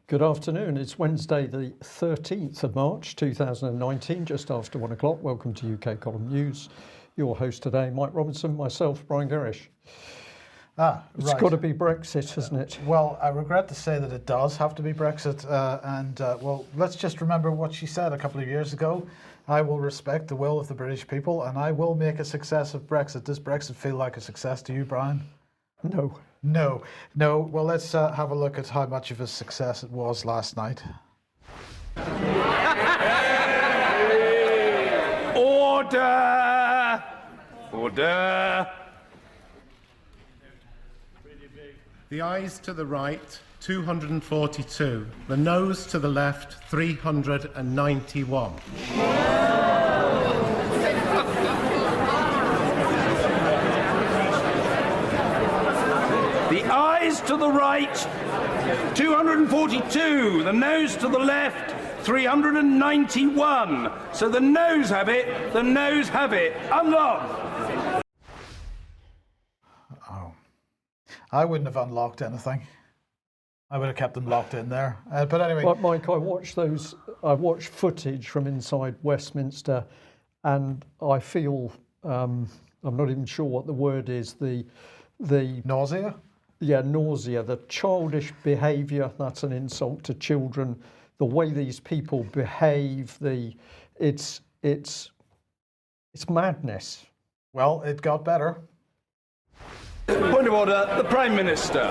Good afternoon. It's Wednesday, the 13th of March 2019, just after 1 o'clock. Welcome to UK Column News. Your host today, Mike Robinson, myself, Brian Gerrish. It's got to be Brexit, hasn't it? Well, I regret to say that it does have to be Brexit. Well, let's just remember what she said a couple of years ago. I will respect the will of the British people and I will make a success of Brexit. Does Brexit feel like a success to you, Brian? No. No. Well, let's have a look at how much of a success it was last night. Order! Order! The ayes to the right, 242. The noes to the left, 391. The ayes to the right, 242. The noes to the left, 391. So the noes have it, the noes have it. Unlock! Oh. I wouldn't have unlocked anything. I would have kept them locked in there. But anyway. But Mike, I watched footage from inside Westminster and I feel, I'm not even sure what the word is, the nausea? Yeah, nausea, the childish behaviour, that's an insult to children, the way these people behave, it's madness. Well, it got better. Point of order, the Prime Minister.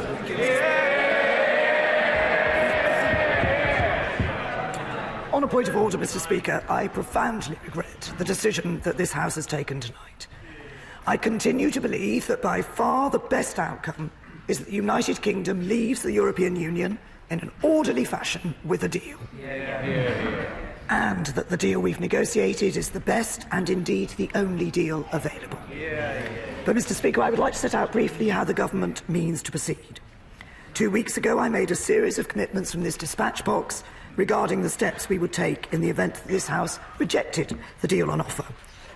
On a point of order, Mr. Speaker, I profoundly regret the decision that this House has taken tonight. I continue to believe that by far the best outcome is that the United Kingdom leaves the European Union in an orderly fashion with a deal. And that the deal we've negotiated is the best and indeed the only deal available. But, Mr. Speaker, I would like to set out briefly how the government means to proceed. 2 weeks ago, I made a series of commitments from this dispatch box regarding the steps we would take in the event that this House rejected the deal on offer.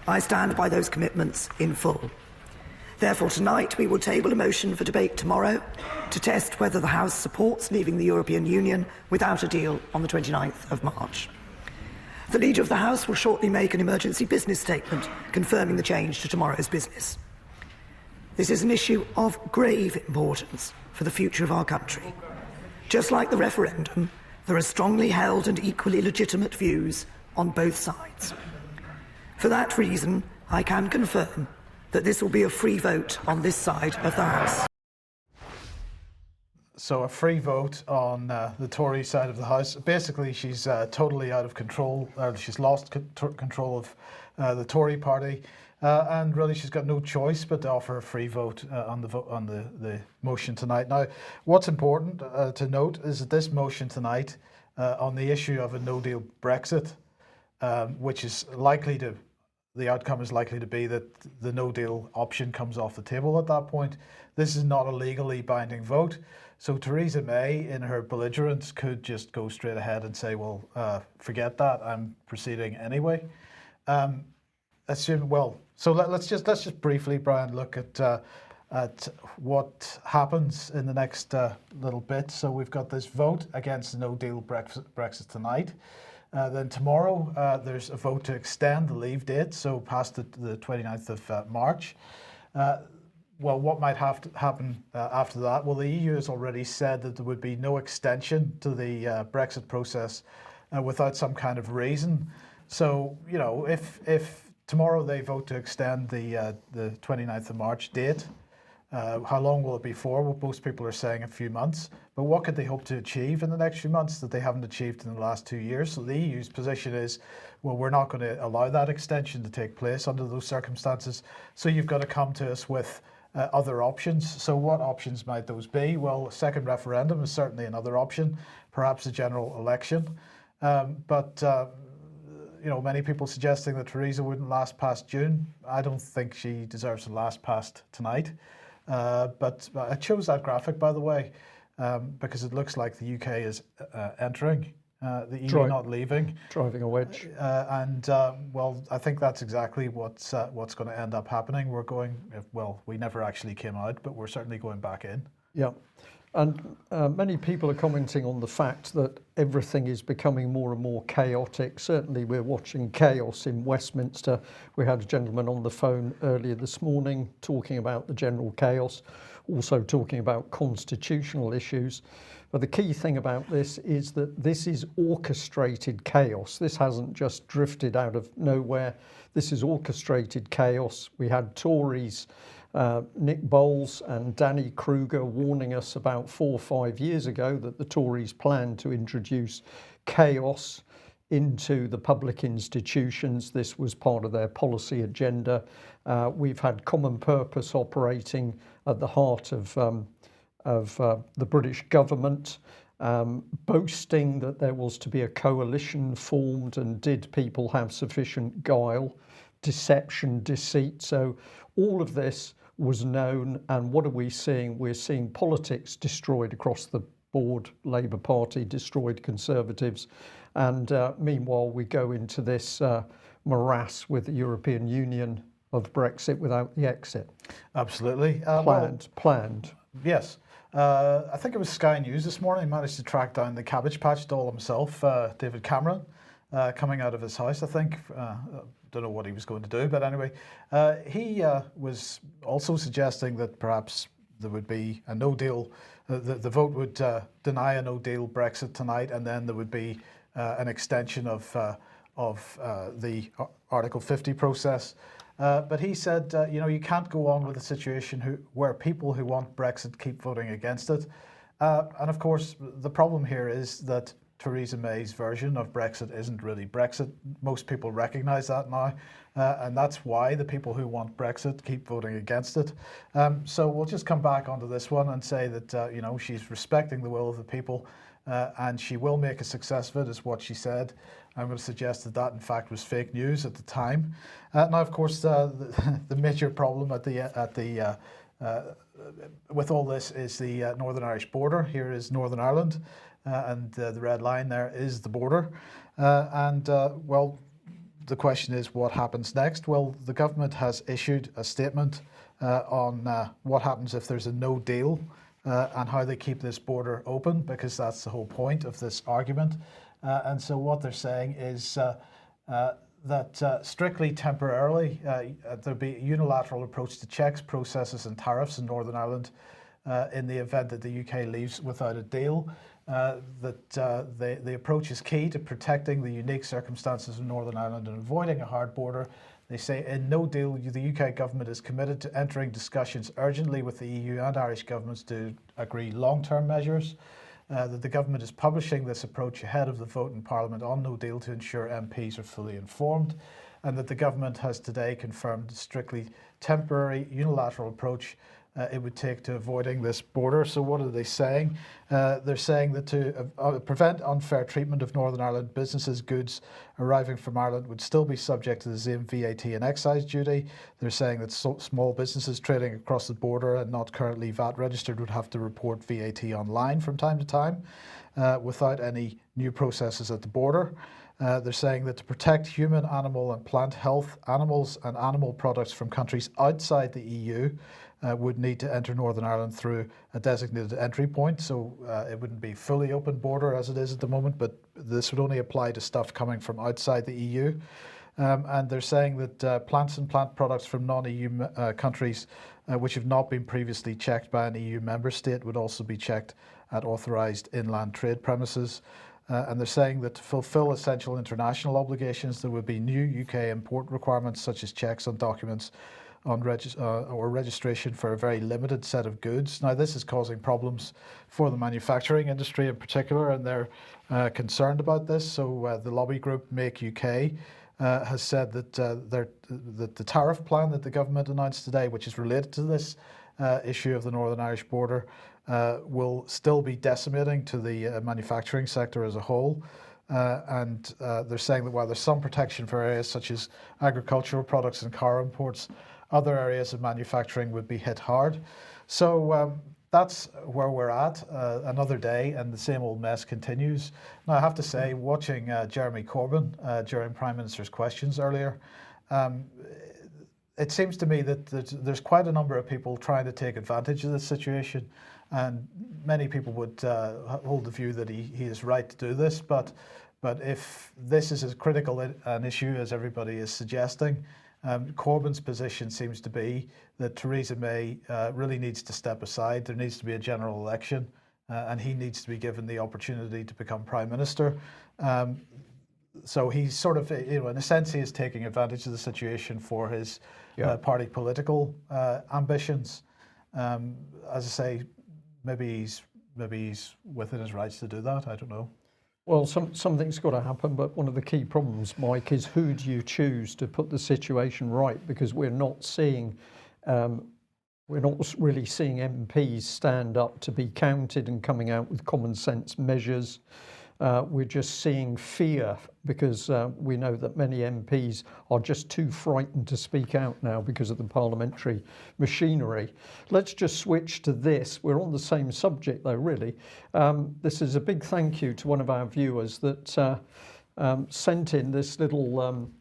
I stand by those commitments in full. Therefore, tonight we will table a motion for debate tomorrow to test whether the House supports leaving the European Union without a deal on the 29th of March. The Leader of the House will shortly make an emergency business statement confirming the change to tomorrow's business. This is an issue of grave importance for the future of our country. Just like the referendum, there are strongly held and equally legitimate views on both sides. For that reason, I can confirm that this will be a free vote on this side of the House. So a free vote on the Tory side of the House. Basically, she's totally out of control. She's lost control of the Tory party, and really she's got no choice but to offer a free vote on the motion tonight. Now, what's important to note is that this motion tonight on the issue of a no-deal Brexit, which is likely to. The outcome is likely to be that the no-deal option comes off the table at that point. This is not a legally binding vote. So Treason May, in her belligerence, could just go straight ahead and say, well, forget that, I'm proceeding anyway. Let's just briefly, Brian, look at what happens in the next little bit. So we've got this vote against the no-deal Brexit tonight. Then tomorrow there's a vote to extend the leave date, so past the 29th of March. Well, what might have to happen after that? Well, the EU has already said that there would be no extension to the Brexit process without some kind of reason. So, you know, if tomorrow they vote to extend the 29th of March date, how long will it be for? Well, most people are saying a few months. But what could they hope to achieve in the next few months that they haven't achieved in the last 2 years? So the EU's position is, well, we're not going to allow that extension to take place under those circumstances. So you've got to come to us with other options. So what options might those be? Well, a second referendum is certainly another option, perhaps a general election. You know, many people suggesting that Theresa wouldn't last past June. I don't think she deserves to last past tonight. But I chose that graphic, by the way, because it looks like the UK is entering the EU, not leaving. Driving a wedge. Well, I think that's exactly what's going to end up happening. We're going, well, we never actually came out, but we're certainly going back in. Yeah. And many people are commenting on the fact that everything is becoming more and more chaotic. Certainly we're watching chaos in Westminster. We had a gentleman on the phone earlier this morning talking about the general chaos, also talking about constitutional issues. But the key thing about this is that this is orchestrated chaos. This hasn't just drifted out of nowhere. This is orchestrated chaos. We had Tories, Nick Boles and Danny Kruger warning us about 4 or 5 years ago that the Tories planned to introduce chaos into the public institutions. This was part of their policy agenda. We've had Common Purpose operating at the heart of the British government, boasting that there was to be a coalition formed, and did people have sufficient guile, deception, deceit? So all of this was known, and what are we seeing? We're seeing politics destroyed across the board, Labour Party destroyed, Conservatives, and meanwhile we go into this morass with the European Union of Brexit without the exit. Absolutely. Planned. Yes. I think it was Sky News this morning managed to track down the Cabbage Patch doll himself, David Cameron, coming out of his house, I think. Don't know what he was going to do, but anyway, he was also suggesting that perhaps there would be a no-deal, the vote would deny a no-deal Brexit tonight, and then there would be an extension of the Article 50 process. But he said, you can't go on with a situation where people who want Brexit keep voting against it. And of course, the problem here is that Theresa May's version of Brexit isn't really Brexit. Most people recognise that now, and that's why the people who want Brexit keep voting against it. So we'll just come back onto this one and say that she's respecting the will of the people, and she will make a success of it, is what she said. I'm going to suggest that in fact was fake news at the time. Now, of course, the major problem with all this is the Northern Irish border. Here is Northern Ireland. And the red line there is the border. Well, the question is what happens next? Well, the government has issued a statement on what happens if there's a no deal and how they keep this border open, because that's the whole point of this argument. And so what they're saying is that strictly temporarily, there'll be a unilateral approach to checks, processes and tariffs in Northern Ireland in the event that the UK leaves without a deal. The approach is key to protecting the unique circumstances of Northern Ireland and avoiding a hard border. They say in no deal, the UK government is committed to entering discussions urgently with the EU and Irish governments to agree long-term measures. That the government is publishing this approach ahead of the vote in Parliament on no deal to ensure MPs are fully informed, and that the government has today confirmed a strictly temporary unilateral approach it would take to avoiding this border. So what are they saying? They're saying that to prevent unfair treatment of Northern Ireland businesses, goods arriving from Ireland would still be subject to the same VAT and excise duty. They're saying that small businesses trading across the border and not currently VAT registered would have to report VAT online from time to time without any new processes at the border. They're saying that to protect human, animal and plant health, animals and animal products from countries outside the EU would need to enter Northern Ireland through a designated entry point. So it wouldn't be fully open border as it is at the moment, but this would only apply to stuff coming from outside the EU. And they're saying that plants and plant products from non-EU countries which have not been previously checked by an EU member state would also be checked at authorised inland trade premises. And they're saying that to fulfil essential international obligations, there would be new UK import requirements such as checks on documents on or registration for a very limited set of goods. Now, this is causing problems for the manufacturing industry in particular, and they're concerned about this. So the lobby group Make UK has said that that the tariff plan that the government announced today, which is related to this issue of the Northern Irish border, will still be decimating to the manufacturing sector as a whole. And they're saying that while there's some protection for areas such as agricultural products and car imports, other areas of manufacturing would be hit hard. So that's where we're at, another day, and the same old mess continues. Now, I have to say, watching Jeremy Corbyn during Prime Minister's questions earlier, it seems to me that there's quite a number of people trying to take advantage of this situation and many people would hold the view that he is right to do this, but if this is as critical an issue as everybody is suggesting, Corbyn's position seems to be that Theresa May really needs to step aside. There needs to be a general election, and he needs to be given the opportunity to become Prime Minister. So he's sort of, in a sense, he is taking advantage of the situation for his party political ambitions. As I say, maybe he's within his rights to do that. I don't know. Well, something's got to happen, but one of the key problems, Mike, is who do you choose to put the situation right? Because we're not really seeing MPs stand up to be counted and coming out with common sense measures. We're just seeing fear because we know that many MPs are just too frightened to speak out now because of the parliamentary machinery. Let's just switch to this. We're on the same subject though, really. This is a big thank you to one of our viewers that sent in this little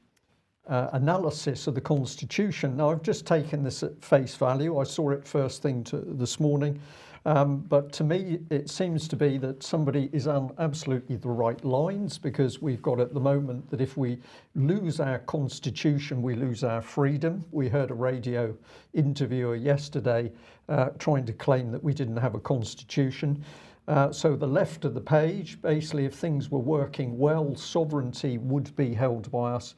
analysis of the Constitution. Now, I've just taken this at face value. I saw it first thing this morning. But to me, it seems to be that somebody is on absolutely the right lines, because we've got at the moment that if we lose our constitution, we lose our freedom. We heard a radio interviewer yesterday trying to claim that we didn't have a constitution. So the left of the page, basically, if things were working well, sovereignty would be held by us,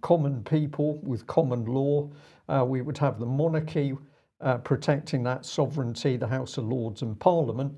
common people with common law. We would have the monarchy protecting that sovereignty, the House of Lords and Parliament.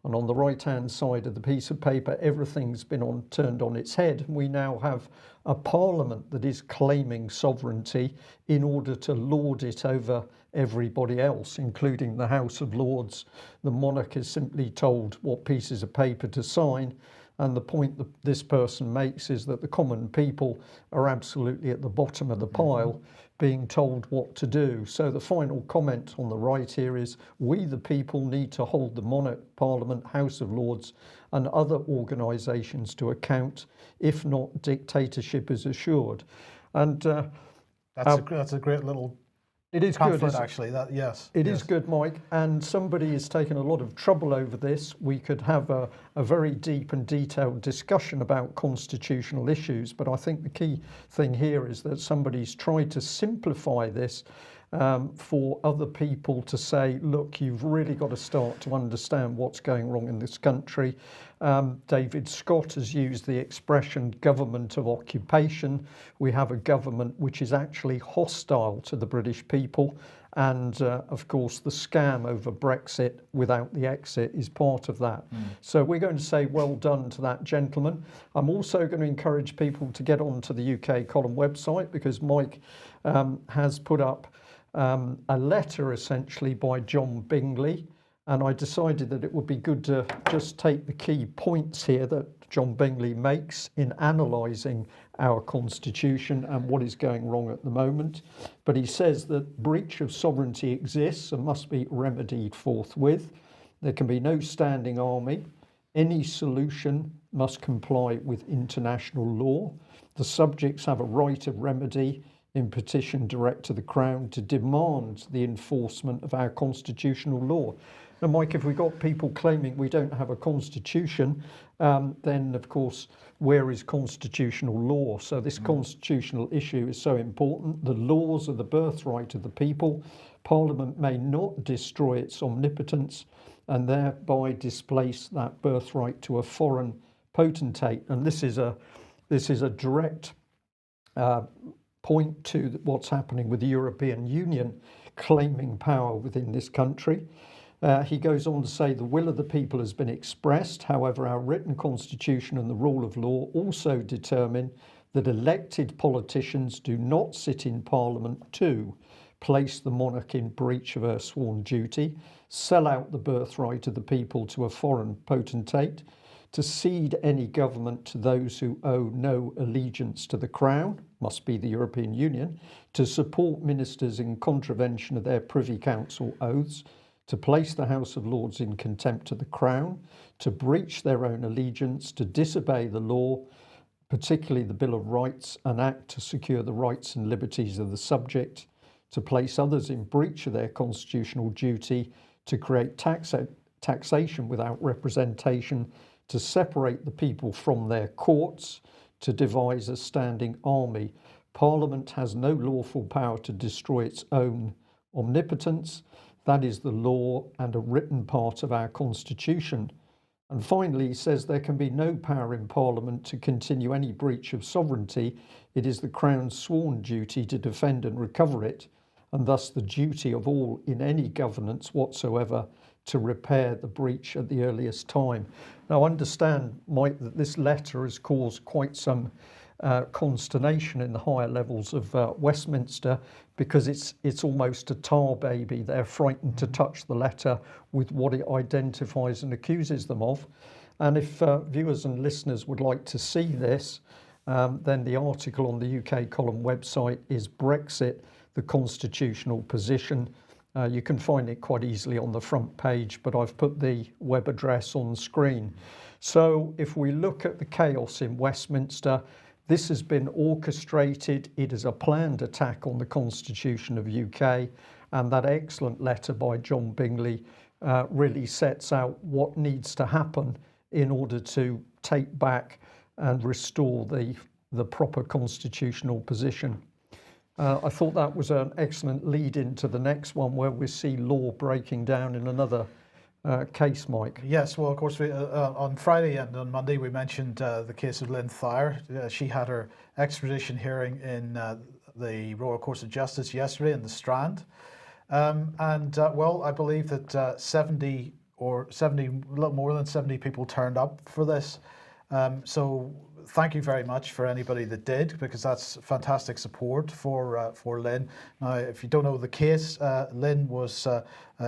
And on the right-hand side of the piece of paper, everything's been turned on its head. We now have a Parliament that is claiming sovereignty in order to lord it over everybody else, including the House of Lords. The monarch is simply told what pieces of paper to sign. And the point that this person makes is that the common people are absolutely at the bottom of the pile, being told what to do. So the final comment on the right here is, we the people need to hold the monarch, Parliament, House of Lords and other organisations to account. If not, dictatorship is assured. And that's a great little it is pamphlet, good, actually. It is good, Mike, and somebody has taken a lot of trouble over this. We could have a very deep and detailed discussion about constitutional issues, but I think the key thing here is that somebody's tried to simplify this for other people to say, look, you've really got to start to understand what's going wrong in this country. David Scott has used the expression government of occupation. We have a government which is actually hostile to the British people. And of course, the scam over Brexit without the exit is part of that. So we're going to say well done to that gentleman. I'm also going to encourage people to get onto the UK Column website, because Mike has put up a letter essentially by John Bingley, and I decided that it would be good to just take the key points here that John Bingley makes in analysing our constitution and what is going wrong at the moment. But he says that breach of sovereignty exists and must be remedied forthwith. There can be no standing army. Any solution must comply with international law. The subjects have a right of remedy in petition direct to the Crown to demand the enforcement of our constitutional law. Now, Mike, if we've got people claiming we don't have a constitution, then of course, where is constitutional law? So this constitutional issue is so important. The laws are the birthright of the people. Parliament may not destroy its omnipotence and thereby displace that birthright to a foreign potentate. And this is a direct point to what's happening with the European Union claiming power within this country. He goes on to say the will of the people has been expressed. However, our written constitution and the rule of law also determine that elected politicians do not sit in Parliament to place the monarch in breach of her sworn duty, sell out the birthright of the people to a foreign potentate, to cede any government to those who owe no allegiance to the Crown, must be the European Union, to support ministers in contravention of their Privy Council oaths, to place the House of Lords in contempt of the Crown, to breach their own allegiance, to disobey the law, particularly the Bill of Rights, and act to secure the rights and liberties of the subject, to place others in breach of their constitutional duty, to create taxation without representation, to separate the people from their courts, to devise a standing army. Parliament has no lawful power to destroy its own omnipotence. That is the law and a written part of our constitution. And finally, he says there can be no power in Parliament to continue any breach of sovereignty. It is the Crown's sworn duty to defend and recover it, and thus the duty of all in any governance whatsoever to repair the breach at the earliest time. Now, understand, Mike, that this letter has caused quite some consternation in the higher levels of Westminster, because it's almost a tar baby. They're frightened to touch the letter with what it identifies and accuses them of. And if viewers and listeners would like to see this, then the article on the UK Column website is Brexit, the Constitutional Position. You can find it quite easily on the front page, but I've put the web address on screen. So if we look at the chaos in Westminster, this has been orchestrated. It is a planned attack on the Constitution of UK, and that excellent letter by John Bingley really sets out what needs to happen in order to take back and restore the proper constitutional position. I thought that was an excellent lead into the next one, where we see law breaking down in another case, Mike. Yes, well, of course, on Friday and on Monday we mentioned the case of Lynn Thayer. She had her extradition hearing in the Royal Courts of Justice yesterday in the Strand. Well, I believe that 70, a little more than 70 people turned up for this. So thank you very much for anybody that did, because that's fantastic support for Lynn. Now, if you don't know the case, Lynn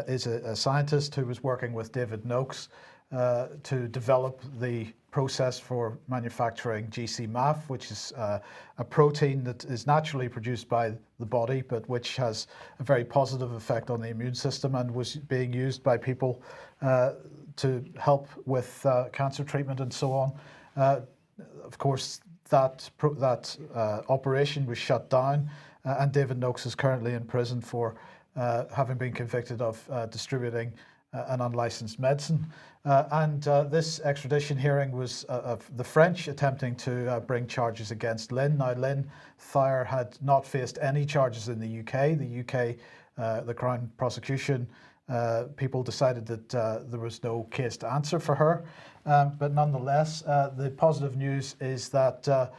is a scientist who was working with David Noakes to develop the process for manufacturing GcMAF, which is a protein that is naturally produced by the body, but which has a very positive effect on the immune system, and was being used by people to help with cancer treatment and so on. Of course, that operation was shut down, and David Noakes is currently in prison for having been convicted of distributing an unlicensed medicine. This extradition hearing was of the French attempting to bring charges against Lynn. Now, Lynn Thayer had not faced any charges in the UK. The UK, the Crown prosecution, people decided that there was no case to answer for her. But nonetheless, the positive news is that the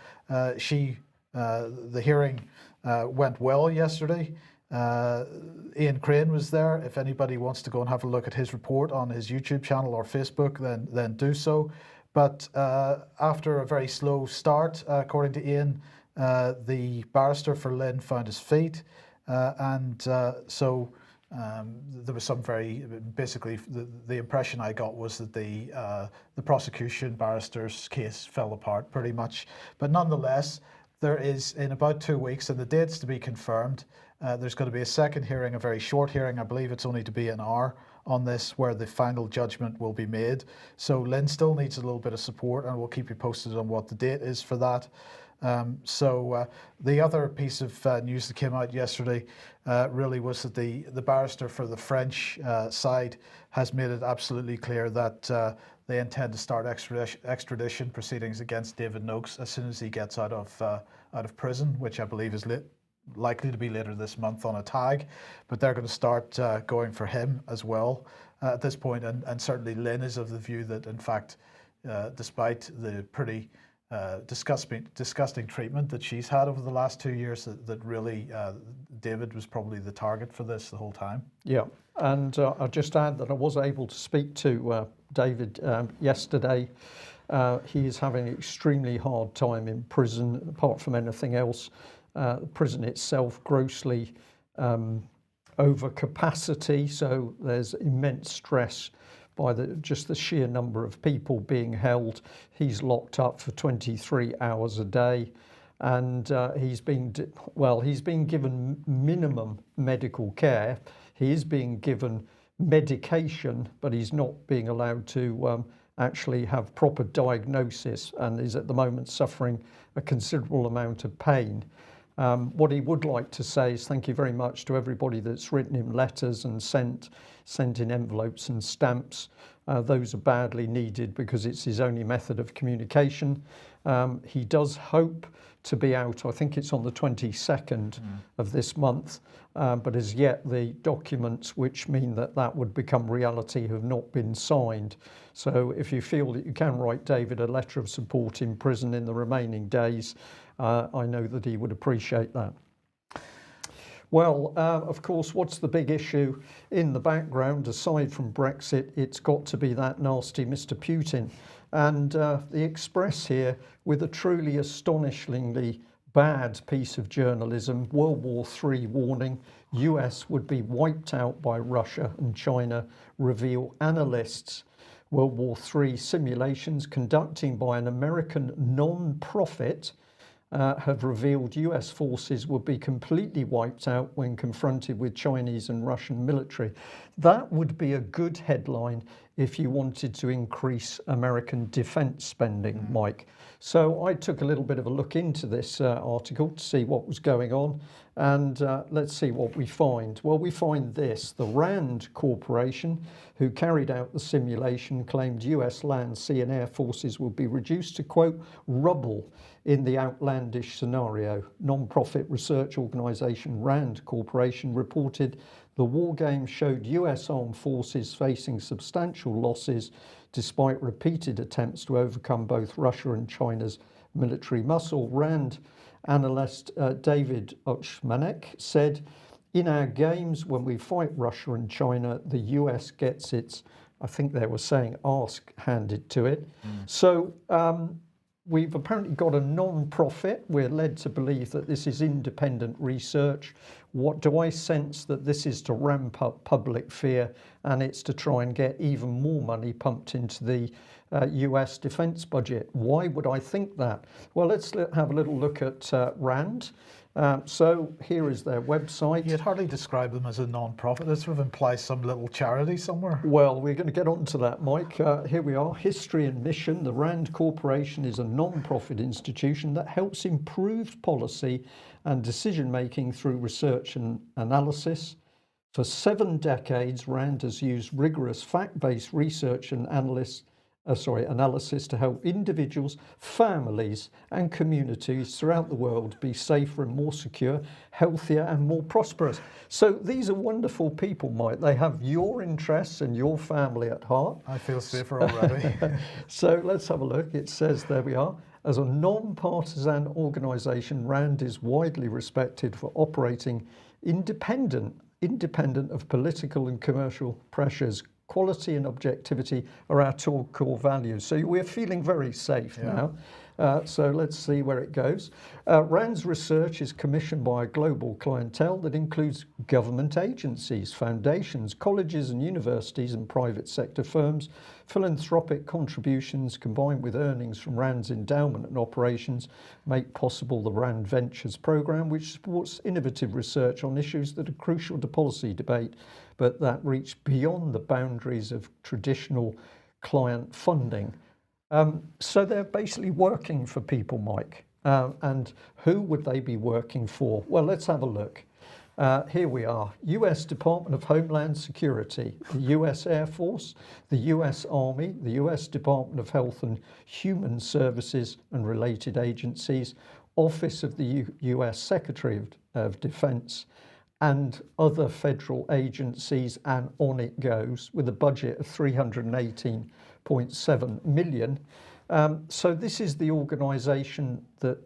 hearing went well yesterday. Ian Crane was there. If anybody wants to go and have a look at his report on his YouTube channel or Facebook, then do so. But after a very slow start, according to Ian, the barrister for Lynn found his feet, so there was some basically the impression I got was that the prosecution barrister's case fell apart pretty much. But nonetheless, there is, in about 2 weeks, and the date's to be confirmed, there's going to be a second hearing, a very short hearing. I believe it's only to be an hour on this, where the final judgment will be made. So Lynn still needs a little bit of support, and we'll keep you posted on what the date is for that. The other piece of news that came out yesterday really was that the barrister for the French side has made it absolutely clear that they intend to start extradition proceedings against David Noakes as soon as he gets out of prison, which I believe is likely to be later this month on a tag. But they're going to start going for him as well at this point. And certainly Lynn is of the view that, in fact, despite the pretty disgusting treatment that she's had over the last 2 years, that really David was probably the target for this the whole time. Yeah, and I'll just add that I was able to speak to David yesterday. He is having an extremely hard time in prison, apart from anything else. The prison itself grossly over capacity, so there's immense stress by just the sheer number of people being held. He's locked up for 23 hours a day, and he's being given minimum medical care. He is being given medication, but he's not being allowed to actually have proper diagnosis, and is at the moment suffering a considerable amount of pain. What he would like to say is thank you very much to everybody that's written him letters and sent in envelopes and stamps. Those are badly needed because it's his only method of communication. He does hope to be out, I think it's on the 22nd of this month, but as yet the documents which mean that would become reality have not been signed. So if you feel that you can write David a letter of support in prison in the remaining days, I know that he would appreciate that. Well, of course, what's the big issue in the background, aside from Brexit? It's got to be that nasty Mr. Putin. And the Express here, with a truly astonishingly bad piece of journalism, World War III warning, US would be wiped out by Russia and China, reveal analysts. World War III simulations conducting by an American non-profit have revealed US forces would be completely wiped out when confronted with Chinese and Russian military. That would be a good headline if you wanted to increase American defense spending, Mike. So I took a little bit of a look into this article to see what was going on, and let's see what we find. Well, we find this: the RAND Corporation, who carried out the simulation, claimed US land, sea and air forces would be reduced to, quote, rubble in the outlandish scenario. Non-profit research organisation RAND Corporation reported the war game showed US armed forces facing substantial losses despite repeated attempts to overcome both Russia and China's military muscle. RAND analyst David Ochmanek said, in our games, when we fight Russia and China, the US gets its, I think they were saying, arse handed to it. So we've apparently got a non-profit. We're led to believe that this is independent research. What do I sense? That this is to ramp up public fear, and it's to try and get even more money pumped into the US defense budget. Why would I think that? Well, let's have a little look at RAND. So here is their website. You'd hardly describe them as a non-profit. That sort of implies some little charity somewhere. Well, we're going to get on to that, Mike. Here we are. History and mission. The RAND Corporation is a non-profit institution that helps improve policy and decision-making through research and analysis. For 7 decades, RAND has used rigorous fact-based research and analysis to help individuals, families and communities throughout the world be safer and more secure, healthier and more prosperous. So these are wonderful people, Mike. They have your interests and your family at heart. I feel safer already. So let's have a look. It says, there we are. As a non-partisan organisation, RAND is widely respected for operating independent of political and commercial pressures. Quality and objectivity are our core values. So we're feeling very safe now. So let's see where it goes. RAND's research is commissioned by a global clientele that includes government agencies, foundations, colleges and universities and private sector firms. Philanthropic contributions combined with earnings from RAND's endowment and operations make possible the RAND Ventures program, which supports innovative research on issues that are crucial to policy debate, but that reach beyond the boundaries of traditional client funding. So they're basically working for people, Mike. And who would they be working for? Well, let's have a look. Here we are. US Department of Homeland Security, the US Air Force, the US Army, the US Department of Health and Human Services and related agencies, Office of the US Secretary of Defense, and other federal agencies, and on it goes, with a budget of 318.7 million. So this is the organisation that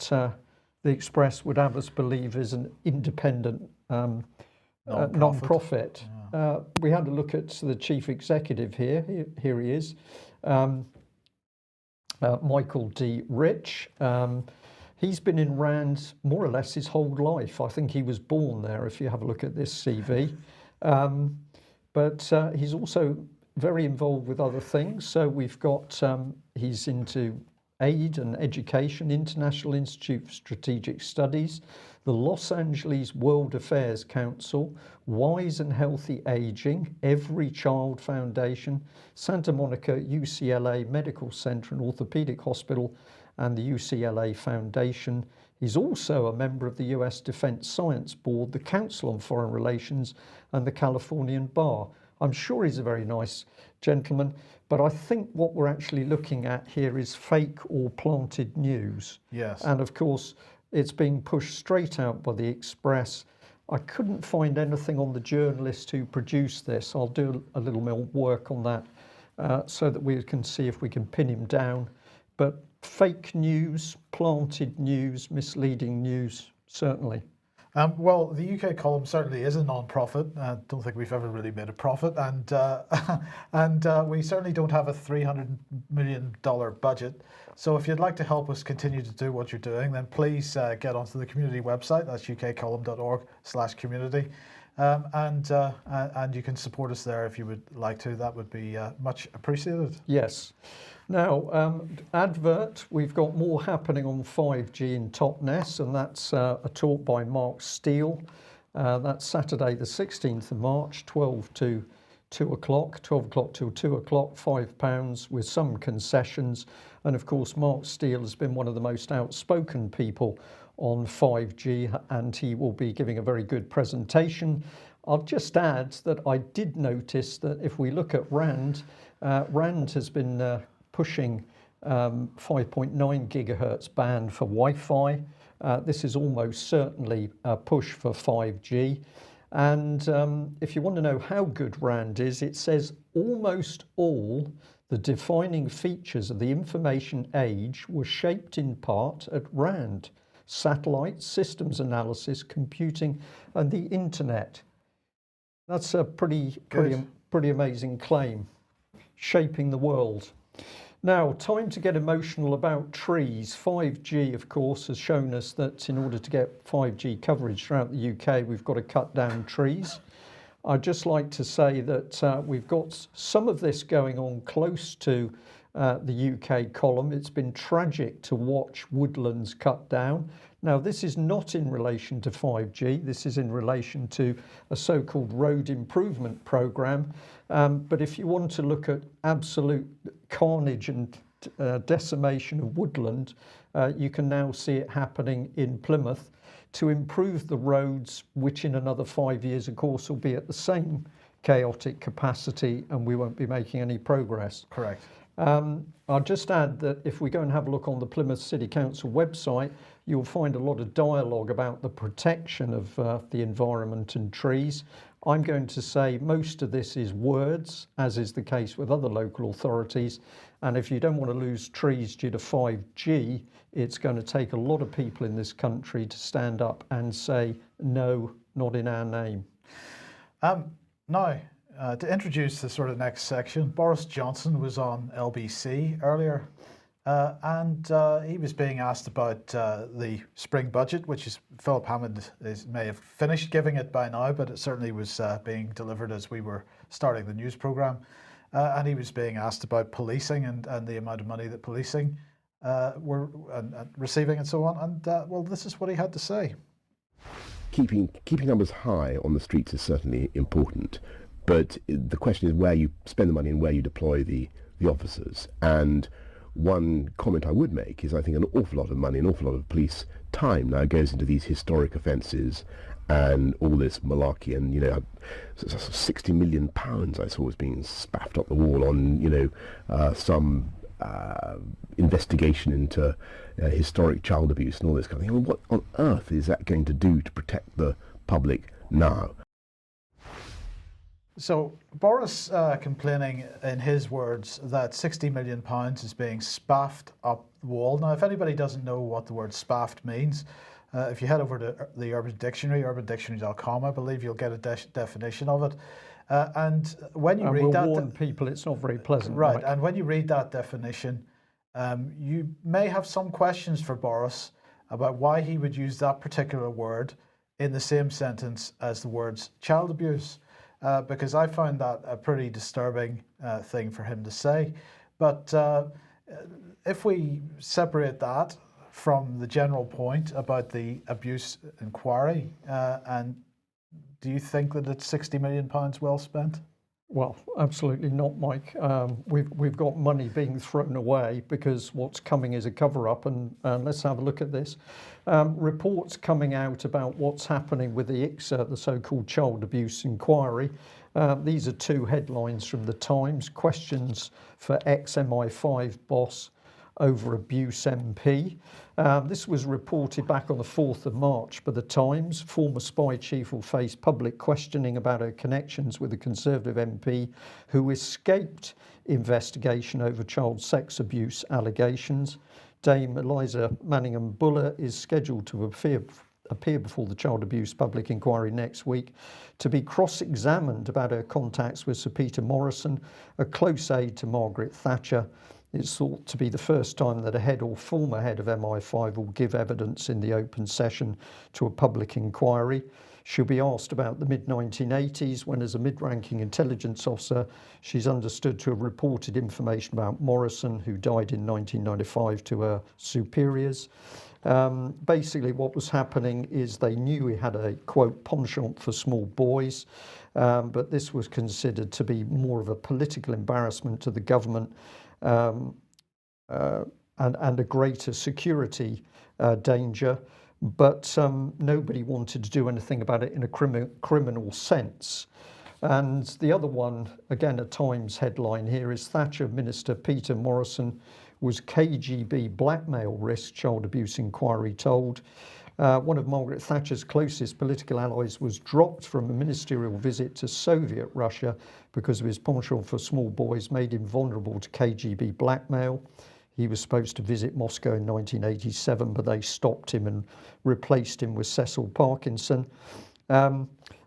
the Express would have us believe is an independent non-profit. We had a look at the chief executive here. Here he is, Michael D. Rich. He's been in RAND more or less his whole life. I think he was born there, if you have a look at this CV. But he's also very involved with other things. So we've got, he's into aid and education, International Institute for Strategic Studies, the Los Angeles World Affairs Council, Wise and Healthy Aging, Every Child Foundation, Santa Monica UCLA Medical Center and Orthopedic Hospital, and the UCLA Foundation. He's also a member of the US Defence Science Board, the Council on Foreign Relations, and the Californian Bar. I'm sure he's a very nice gentleman, but I think what we're actually looking at here is fake or planted news. Yes. And of course, it's being pushed straight out by the Express. I couldn't find anything on the journalist who produced this. I'll do a little more work on that so that we can see if we can pin him down. But fake news, planted news, misleading news, certainly. Well, the UK column certainly is a non-profit. I don't think we've ever really made a profit, and we certainly don't have a $300 million budget. So if you'd like to help us continue to do what you're doing, then please get onto the community website. That's ukcolumn.org/community, and you can support us there if you would like to. That would be much appreciated. Yes. Now, advert, we've got more happening on 5G in Totnes, and that's a talk by Mark Steele. That's Saturday the 16th of March, 12 to 2 o'clock, 12 o'clock till 2 o'clock, £5 with some concessions. And of course, Mark Steele has been one of the most outspoken people on 5G, and he will be giving a very good presentation. I'll just add that I did notice that if we look at RAND, RAND has been pushing 5.9 gigahertz band for Wi-Fi. This is almost certainly a push for 5G. And if you want to know how good RAND is, it says almost all the defining features of the information age were shaped in part at RAND: satellites, systems analysis, computing, and the internet. That's a pretty amazing claim, shaping the world. Now, time to get emotional about trees. 5G, of course, has shown us that in order to get 5G coverage throughout the UK, we've got to cut down trees. I'd just like to say that we've got some of this going on close to the UK column. It's been tragic to watch woodlands cut down. Now, this is not in relation to 5G. This is in relation to a so-called road improvement programme. But if you want to look at absolute carnage and decimation of woodland, you can now see it happening in Plymouth to improve the roads, which in another 5 years, of course, will be at the same chaotic capacity, and we won't be making any progress. Correct. I'll just add that if we go and have a look on the Plymouth City Council website, you'll find a lot of dialogue about the protection of the environment and trees. I'm going to say most of this is words, as is the case with other local authorities. And if you don't want to lose trees due to 5G, it's going to take a lot of people in this country to stand up and say, no, not in our name. Now, to introduce the sort of next section, Boris Johnson was on LBC earlier, and he was being asked about the spring budget, which is Philip Hammond may have finished giving it by now, but it certainly was being delivered as we were starting the news programme. And he was being asked about policing and the amount of money that policing were receiving and so on. And well, this is what he had to say. Keeping numbers high on the streets is certainly important, but the question is where you spend the money and where you deploy the officers. And one comment I would make is I think an awful lot of money, an awful lot of police time now goes into these historic offences and all this malarkey, and £60 million I saw was being spaffed up the wall on some investigation into historic child abuse and all this kind of thing. I mean, what on earth is that going to do to protect the public now? So Boris complaining, in his words, that £60 million is being spaffed up the wall. Now, if anybody doesn't know what the word spaffed means, if you head over to the Urban Dictionary, urbandictionary.com, I believe you'll get a definition of it. And when you read that, we'll warn people it's not very pleasant. Right, Mike. and when you read that definition, you may have some questions for Boris about why he would use that particular word in the same sentence as the words child abuse, because I find that a pretty disturbing thing for him to say. But if we separate that from the general point about the abuse inquiry, and do you think that it's £60 million well spent? Well, absolutely not, Mike. We've got money being thrown away because what's coming is a cover-up, and let's have a look at this. Reports coming out about what's happening with the ICSA, the so-called child abuse inquiry. These are two headlines from the Times. Questions for ex-MI5 boss over abuse MP. This was reported back on the 4th of March by the Times. Former spy chief will face public questioning about her connections with a Conservative MP who escaped investigation over child sex abuse allegations. Dame Eliza Manningham-Buller is scheduled to appear before the Child Abuse Public Inquiry next week to be cross-examined about her contacts with Sir Peter Morrison, a close aide to Margaret Thatcher. It's thought to be the first time that a head or former head of MI5 will give evidence in the open session to a public inquiry. She'll be asked about the mid-1980s when, as a mid-ranking intelligence officer, she's understood to have reported information about Morrison, who died in 1995, to her superiors. Basically what was happening is they knew he had a, quote, penchant for small boys, but this was considered to be more of a political embarrassment to the government and a greater security danger, but nobody wanted to do anything about it in a criminal sense. And the other one, again a Times headline here, is Thatcher Minister Peter Morrison was KGB blackmail risk, child abuse inquiry told. One of Margaret Thatcher's closest political allies was dropped from a ministerial visit to Soviet Russia because of his penchant for small boys, made him vulnerable to KGB blackmail. He was supposed to visit Moscow in 1987, but they stopped him and replaced him with Cecil Parkinson.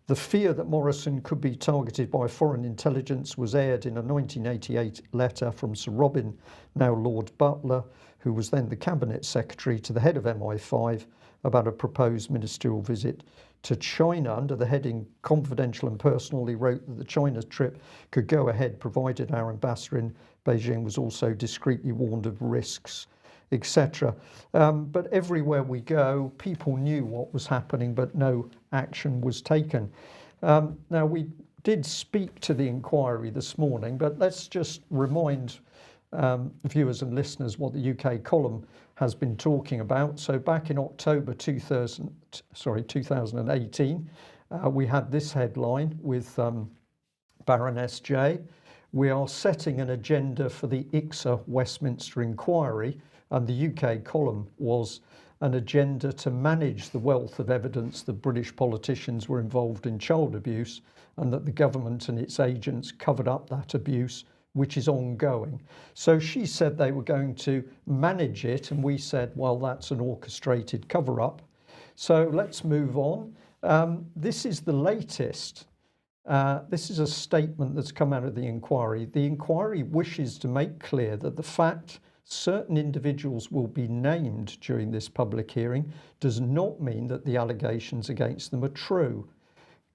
The fear that Morrison could be targeted by foreign intelligence was aired in a 1988 letter from Sir Robin, now Lord Butler, who was then the Cabinet Secretary to the head of MI5, about a proposed ministerial visit to China. Under the heading Confidential and Personal, he wrote that the China trip could go ahead provided our ambassador in Beijing was also discreetly warned of risks, etc. But everywhere we go, people knew what was happening, but no action was taken. Now, we did speak to the inquiry this morning, but let's just remind viewers and listeners what the UK column has been talking about. So back in October 2018, we had this headline with Baroness J. We are setting an agenda for the ICSA Westminster inquiry, and the UK column was an agenda to manage the wealth of evidence that British politicians were involved in child abuse and that the government and its agents covered up that abuse, which is ongoing. So she said they were going to manage it, and we said, well, that's an orchestrated cover-up. So let's move on. This is the latest. This is a statement that's come out of the inquiry. The inquiry wishes to make clear that the fact certain individuals will be named during this public hearing does not mean that the allegations against them are true.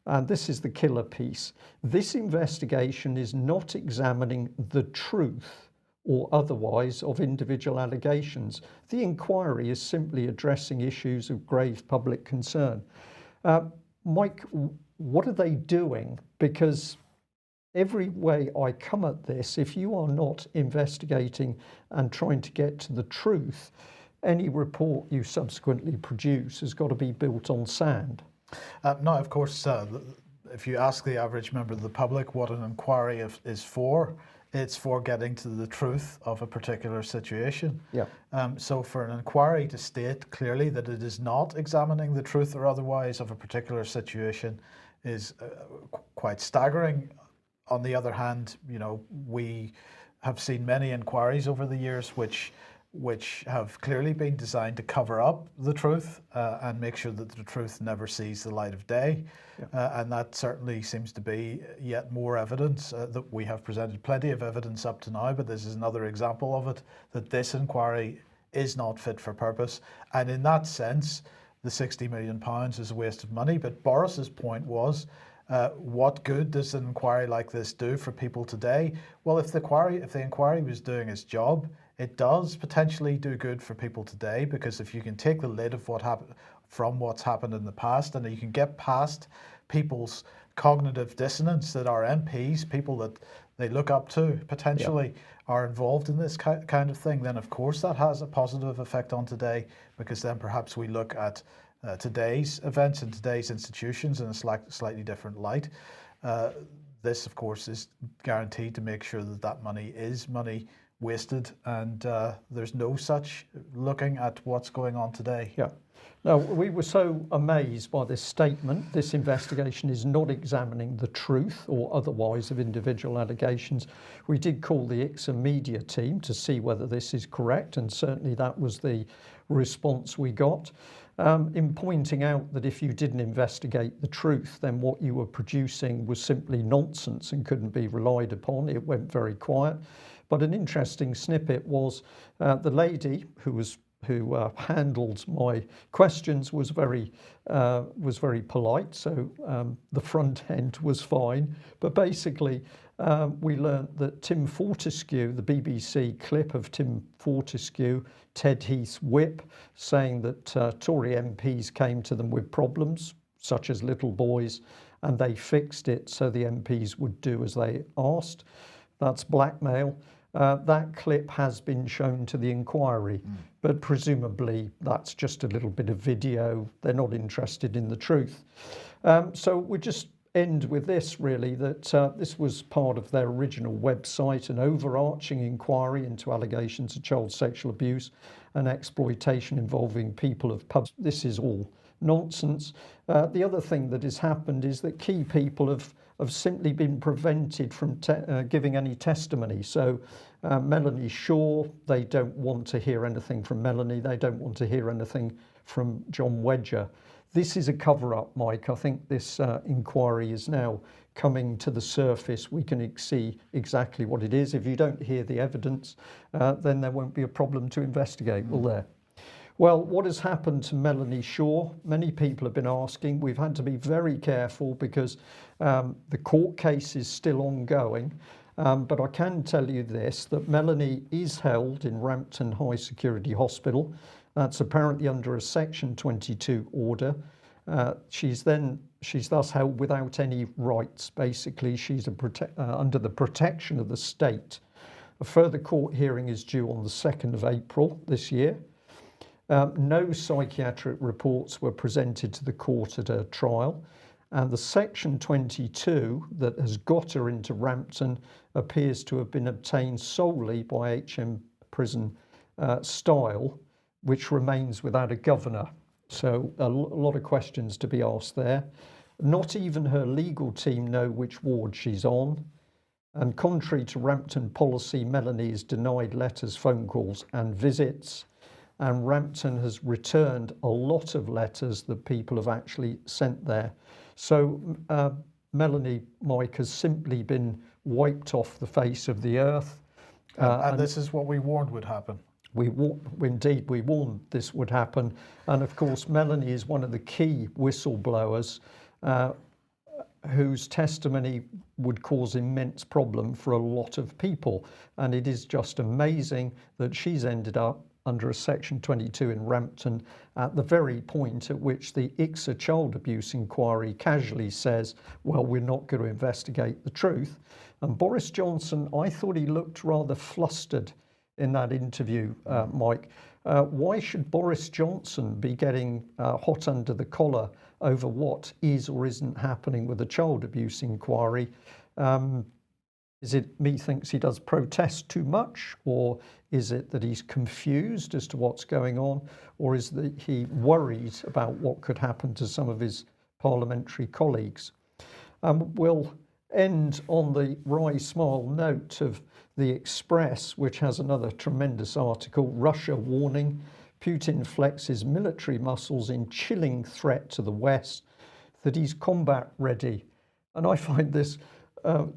And this is the killer piece. This investigation is not examining the truth or otherwise of individual allegations. The inquiry is simply addressing issues of grave public concern. Mike, what are they doing? Because every way I come at this, if you are not investigating and trying to get to the truth, any report you subsequently produce has got to be built on sand. No, of course, if you ask the average member of the public what an inquiry is for, it's for getting to the truth of a particular situation. Yeah. So for an inquiry to state clearly that it is not examining the truth or otherwise of a particular situation is quite staggering. On the other hand, you know, we have seen many inquiries over the years which have clearly been designed to cover up the truth and make sure that the truth never sees the light of day. Yeah. And that certainly seems to be yet more evidence that we have presented plenty of evidence up to now, but this is another example of it, that this inquiry is not fit for purpose. And in that sense, the £60 million is a waste of money. But Boris's point was, what good does an inquiry like this do for people today? Well, if the inquiry was doing its job, it does potentially do good for people today, because if you can take the lid of what happened from what's happened in the past, and you can get past people's cognitive dissonance, that our MPs, people that they look up to, potentially are involved in this kind of thing, then of course that has a positive effect on today, because then perhaps we look at today's events and today's institutions in a slightly different light. This, of course, is guaranteed to make sure that that money is money wasted, and there's no such looking at what's going on today. Yeah. Now, we were so amazed by this statement. This investigation is not examining the truth or otherwise of individual allegations. We did call the ICSA media team to see whether this is correct, and certainly that was the response we got. In pointing out that if you didn't investigate the truth, then what you were producing was simply nonsense and couldn't be relied upon. It went very quiet. But an interesting snippet was the lady who handled my questions was very polite, so the front end was fine. But basically, we learnt that Tim Fortescue, the BBC clip of Tim Fortescue, Ted Heath's whip, saying that Tory MPs came to them with problems, such as little boys, and they fixed it so the MPs would do as they asked. That's blackmail. That clip has been shown to the inquiry, but presumably that's just a little bit of video. They're not interested in the truth. So we just end with this, really, that this was part of their original website, an overarching inquiry into allegations of child sexual abuse and exploitation involving people of pubs. This is all nonsense. The other thing that has happened is that key people have simply been prevented from giving any testimony. So Melanie Shaw, they don't want to hear anything from Melanie. They don't want to hear anything from John Wedger. This is a cover-up, Mike. I think this inquiry is now coming to the surface. We can see exactly what it is. If you don't hear the evidence, then there won't be a problem to investigate, will there? Well, what has happened to Melanie Shaw? Many people have been asking. We've had to be very careful because the court case is still ongoing. But I can tell you this, that Melanie is held in Rampton High Security Hospital. That's apparently under a Section 22 order. She's thus held without any rights. Basically, she's under the protection of the state. A further court hearing is due on the 2nd of April this year. No psychiatric reports were presented to the court at her trial, and the Section 22 that has got her into Rampton appears to have been obtained solely by HM Prison Style, which remains without a governor. So a lot of questions to be asked there. Not even her legal team know which ward she's on. And contrary to Rampton policy, Melanie is denied letters, phone calls and visits. And Rampton has returned a lot of letters that people have actually sent there. So Melanie, Mike, has simply been wiped off the face of the earth. And this is what we warned would happen. Indeed, we warned this would happen. And of course, Melanie is one of the key whistleblowers whose testimony would cause immense problem for a lot of people. And it is just amazing that she's ended up under a Section 22 in Rampton at the very point at which the ICSA child abuse inquiry casually says, well, we're not going to investigate the truth. And Boris Johnson, I thought he looked rather flustered in that interview, Mike. Why should Boris Johnson be getting hot under the collar over what is or isn't happening with the child abuse inquiry? Is it methinks he does protest too much, or is it that he's confused as to what's going on, or is that he worried about what could happen to some of his parliamentary colleagues? We'll end on the wry smile note of the Express, which has another tremendous article. Russia warning, Putin flexes military muscles in chilling threat to the West, that he's combat ready. And I find this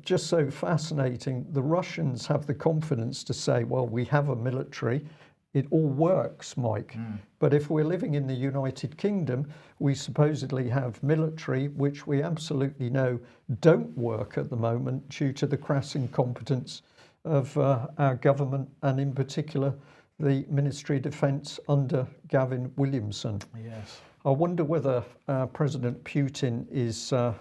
just so fascinating. The Russians have the confidence to say, well, we have a military. It all works, Mike. But if we're living in the United Kingdom, we supposedly have military, which we absolutely know don't work at the moment due to the crass incompetence of our government, and in particular, the Ministry of Defence under Gavin Williamson. Yes. I wonder whether President Putin is, I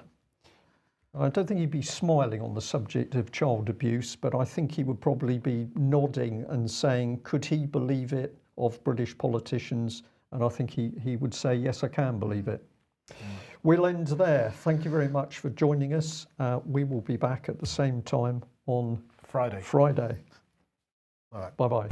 don't think he'd be smiling on the subject of child abuse, but I think he would probably be nodding and saying, could he believe it of British politicians? And I think he would say, yes, I can believe it. We'll end there. Thank you very much for joining us. We will be back at the same time on Friday. Friday. All right. Bye-bye.